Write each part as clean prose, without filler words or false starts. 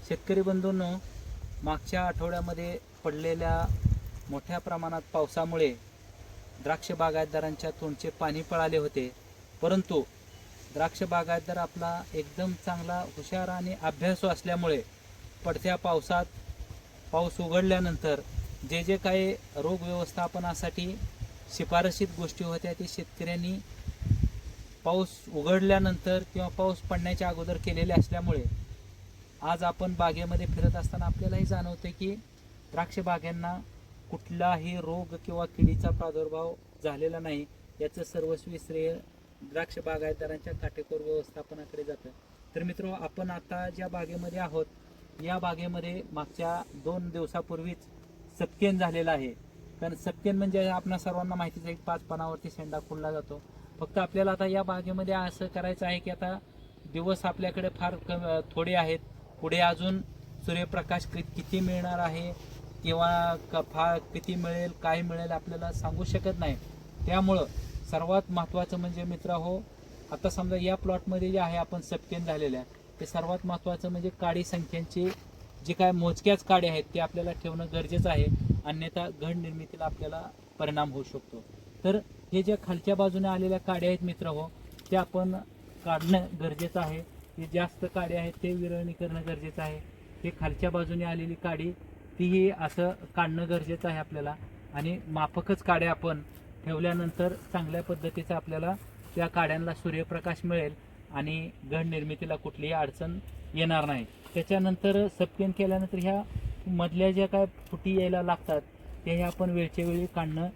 शेतकरी बंधूंनो, मागच्या आठवड्यामध्ये पडलेल्या मोठ्या प्रमाणात पावसामुळे द्राक्ष बागायतदारांच्या तोंडचे पाणी पळाले होते. परंतु द्राक्ष बागायतदार आपला एकदम चांगला हुशार आणि अभ्यासू असल्यामुळे पडत्या पावसात पाऊस उघडल्यानंतर जे जे काही रोग व्यवस्थापनासाठी शिफारशीत गोष्टी होत्या ते शेतकऱ्यांनी पाऊस उघडल्यानंतर किंवा पाऊस पडण्याच्या अगोदर केलेले असल्यामुळे आज आपण बागेमध्ये फिरत असताना आपल्यालाही जाणवते की द्राक्ष बागांना कुठलाही रोग किंवा किडीचा प्रादुर्भाव झालेला नाही. याचं सर्वस्वी श्रेय द्राक्ष बागायतदारांच्या काटेकोर व्यवस्थापनाकडे जातं. तर मित्र, आपण आता ज्या बागेमध्ये आहोत या बागेमध्ये मागच्या 2 दिवसापूर्वीच सपकेन झालेला आहे. कारण सपकेन म्हणजे आपणा सर्वांना माहितीच आहे, 5 पानावरती शेंडा खुडला जातो. फक्त आपल्याला आता या बागेमध्ये असं करायचं आहे की आता दिवस आपल्याकडे फार थोडे आहेत. पुढे अजून सूर्यप्रकाश किती मिळणार आहे किंवा फार किती मिळेल, काय मिळेल आपल्याला सांगू शकत नाही. त्यामुळं सर्वात महत्त्वाचं म्हणजे मित्र हो, आता समजा या प्लॉटमध्ये जे आहे आपण सपकेन झालेल्या ते सर्वात महत्त्वाचं म्हणजे काडी संख्यांची जे काय मोजक्याच काडी आहेत ते आपल्याला ठेवणं गरजेचं आहे. अन्यथा घड निर्मितीला आपल्याला परिणाम होऊ शकतो. तर हे ज्या खालच्या बाजूने आलेल्या काड्या आहेत मित्र हो, त्या आपण काढणं गरजेचं आहे. जे जास्त काड्या आहेत ते विरळणी करणं गरजेचं आहे. हे खालच्या बाजूने आलेली काडी तीही असं काढणं गरजेचं आहे आपल्याला. आणि माफकच काड्या आपण ठेवल्यानंतर चांगल्या पद्धतीचं आपल्याला त्या काड्यांना सूर्यप्रकाश मिळेल आणि घड निर्मितीला कुठलीही अडचण येणार नाही. त्याच्यानंतर सपकेन केल्यानंतर ह्या मधल्या ज्या काय फुटी यायला लागतात ते आपण वेळच्या वेळी काढणं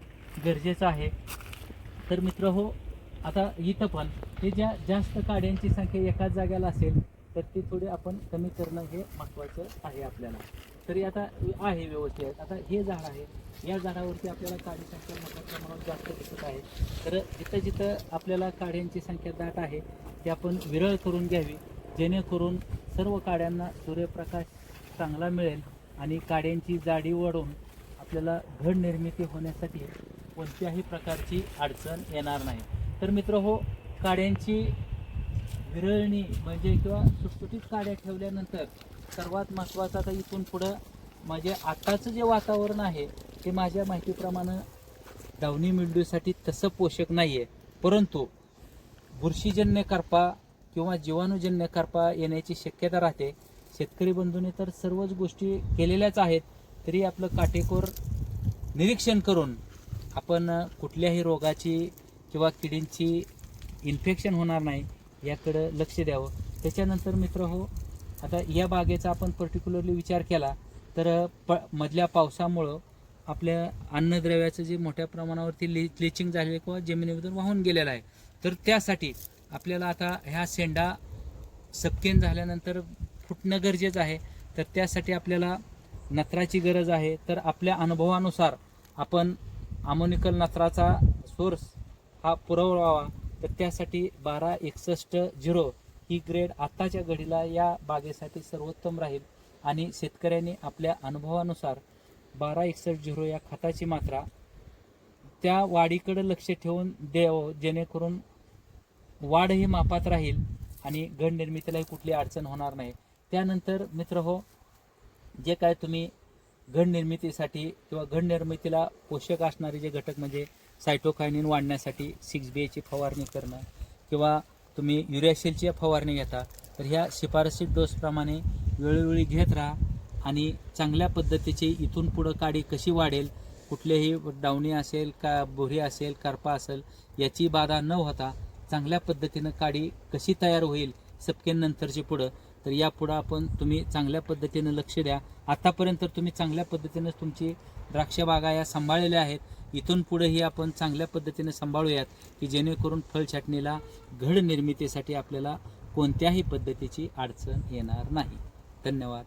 गरजेचं आहे. तर मित्र हो, आता इथं पण हे ज्या जास्त काड्यांची संख्या एकाच जाग्याला असेल तर ती थोडी आपण कमी करणं हे महत्त्वाचं आहे आपल्याला. तरी आता आहे व्यवस्थित. आता हे झाड आहे, या झाडावरती आपल्याला काडी संख्या मोठ्या प्रमाणात जास्त दिसत आहे. तर जिथं जिथं आपल्याला काड्यांची संख्या दाट आहे ती आपण विरळ करून घ्यावी, जेणेकरून सर्व काड्यांना सूर्यप्रकाश चांगला मिळेल आणि काड्यांची जाडी वाढून आपल्याला घड निर्मिती होण्यासाठी कोणत्याही प्रकारची अडचण येणार नाही. तर मित्र हो, काड्यांची विरळणी म्हणजे किंवा सुटसुटीत काड्या ठेवल्यानंतर सर्वात महत्त्वाचं आता इथून पुढं म्हणजे आत्ताचं जे वातावरण आहे ते माझ्या माहितीप्रमाणे डावणी मिल्ड्यूसाठी तसं पोषक नाही आहे. परंतु बुरशीजन्य करपा किंवा जीवाणूजन्य करपा येण्याची शक्यता राहते. शेतकरी बंधूंनी तर सर्वच गोष्टी केलेल्याच आहेत. तरी आपलं काटेकोर निरीक्षण करून आपण कुठल्याही रोगाची किंवा किडींची इन्फेक्शन होणार नाही याकडं लक्ष द्यावं. त्याच्यानंतर मित्र हो, आता या बागेचा आपण पर्टिक्युलरली विचार केला तर मधल्या पावसामुळं आपल्या अन्नद्रव्याचं जे मोठ्या प्रमाणावरती लिचिंग झालेलं किंवा जमिनीमधून वाहून गेलेलं आहे. तर त्यासाठी आपल्याला आता ह्या शेंडा सपकेन झाल्यानंतर फुटणं गरजेचं आहे. तर त्यासाठी आपल्याला नत्राची गरज आहे. तर आपल्या अनुभवानुसार आपण अमोनिकल नत्राचा सोर्स हा पुरवावा. तर त्यासाठी 1261-0 ही ग्रेड आत्ताच्या घडीला या बागेसाठी सर्वोत्तम राहील. आणि शेतकऱ्यांनी आपल्या अनुभवानुसार 1261-0 या खताची मात्रा त्या वाढीकडे लक्ष ठेवून द्यावं, जेणेकरून वाढ ही मापात राहील आणि घड निर्मितीलाही कुठली अडचण होणार नाही. त्यानंतर मित्र हो, जे काय तुम्ही घड निर्मितीसाठी किंवा घड निर्मितीला पोषक असणारे जे घटक म्हणजे सायटोकायनिन वाढण्यासाठी 6BAची फवारणी करणं किंवा तुम्ही युरॅशिलची फवारणी घेता तर ह्या शिफारसीत डोसप्रमाणे वेळोवेळी घेत राहा. आणि चांगल्या पद्धतीची इथून पुढं काडी कशी वाढेल, कुठलेही डावणी असेल का बोरी असेल करपा असेल याची बाधा न होता चांगल्या पद्धतीनं काडी कशी तयार होईल सपकेन नंतरची पुढं, तर यापुढं आपण तुम्ही चांगल्या पद्धतीनं लक्ष द्या. आतापर्यंत तुम्ही चांगल्या पद्धतीनं तुमची द्राक्ष बागा या सांभाळलेल्या आहेत. इथून पुढेही आपण चांगल्या पद्धतीने सांभाळूयात की जेणेकरून फळ छाटणीला घड निर्मितीसाठी आपल्याला कोणत्याही पद्धतीची अडचण येणार नाही. धन्यवाद.